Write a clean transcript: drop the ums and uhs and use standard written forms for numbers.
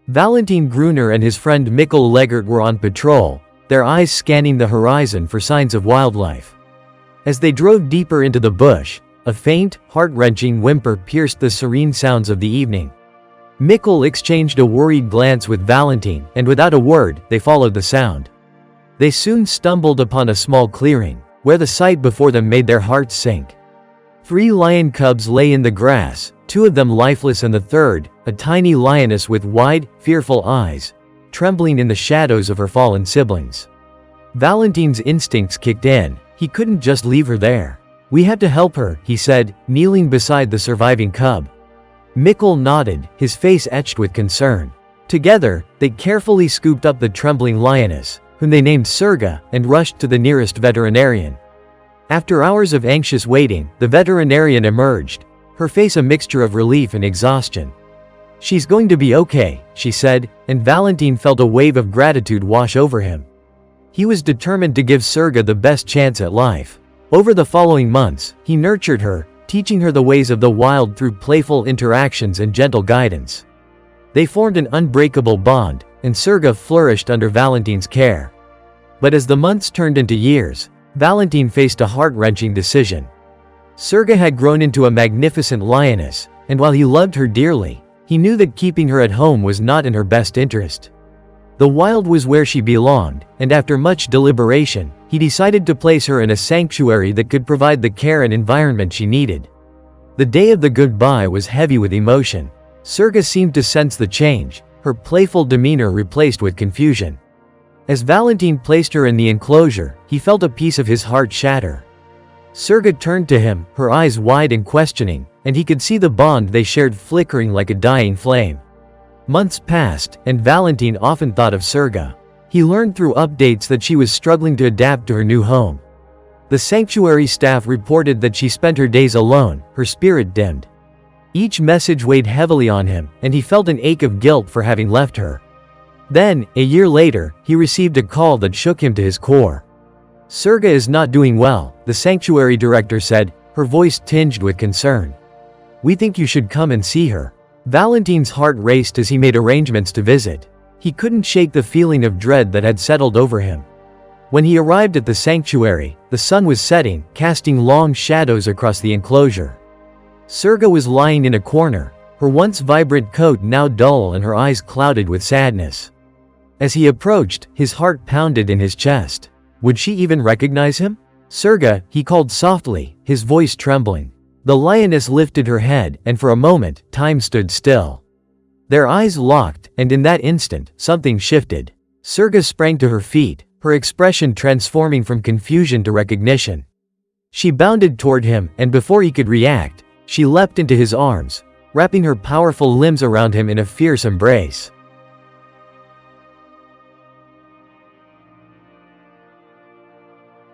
Valentin Gruner and his friend Mikkel Legert were on patrol, their eyes scanning the horizon for signs of wildlife. As they drove deeper into the bush, a faint, heart-wrenching whimper pierced the serene sounds of the evening. Mikkel exchanged a worried glance with Valentin, and without a word, they followed the sound. They soon stumbled upon a small clearing, where the sight before them made their hearts sink. 3 lion cubs lay in the grass, 2 of them lifeless and the third, a tiny lioness with wide, fearful eyes, trembling in the shadows of her fallen siblings. Valentin's instincts kicked in. He couldn't just leave her there. "We have to help her," he said, kneeling beside the surviving cub. Mikkel nodded, his face etched with concern. Together, they carefully scooped up the trembling lioness, whom they named Serga, and rushed to the nearest veterinarian. After hours of anxious waiting, the veterinarian emerged, her face a mixture of relief and exhaustion. "She's going to be okay," she said, and Valentin felt a wave of gratitude wash over him. He was determined to give Serga the best chance at life. Over the following months, he nurtured her, teaching her the ways of the wild through playful interactions and gentle guidance. They formed an unbreakable bond, and Serga flourished under Valentin's care. But as the months turned into years, Valentin faced a heart-wrenching decision. Serga had grown into a magnificent lioness, and while he loved her dearly, he knew that keeping her at home was not in her best interest. The wild was where she belonged, and after much deliberation, he decided to place her in a sanctuary that could provide the care and environment she needed. The day of the goodbye was heavy with emotion. Serga seemed to sense the change, her playful demeanor replaced with confusion. As Valentin placed her in the enclosure, he felt a piece of his heart shatter. Serga turned to him, her eyes wide and questioning, and he could see the bond they shared flickering like a dying flame. Months passed, and Valentin often thought of Serga. He learned through updates that she was struggling to adapt to her new home. The sanctuary staff reported that she spent her days alone, her spirit dimmed. Each message weighed heavily on him, and he felt an ache of guilt for having left her. Then, a year later, he received a call that shook him to his core. "Serga is not doing well," the sanctuary director said, her voice tinged with concern. "We think you should come and see her." Valentin's heart raced as he made arrangements to visit. He couldn't shake the feeling of dread that had settled over him. When he arrived at the sanctuary, the sun was setting, casting long shadows across the enclosure. Serga was lying in a corner, her once vibrant coat now dull and her eyes clouded with sadness. As he approached, his heart pounded in his chest. Would she even recognize him? "Serga," he called softly, his voice trembling. The lioness lifted her head, and for a moment, time stood still. Their eyes locked, and in that instant, something shifted. Serga sprang to her feet, her expression transforming from confusion to recognition. She bounded toward him, and before he could react, she leapt into his arms, wrapping her powerful limbs around him in a fierce embrace.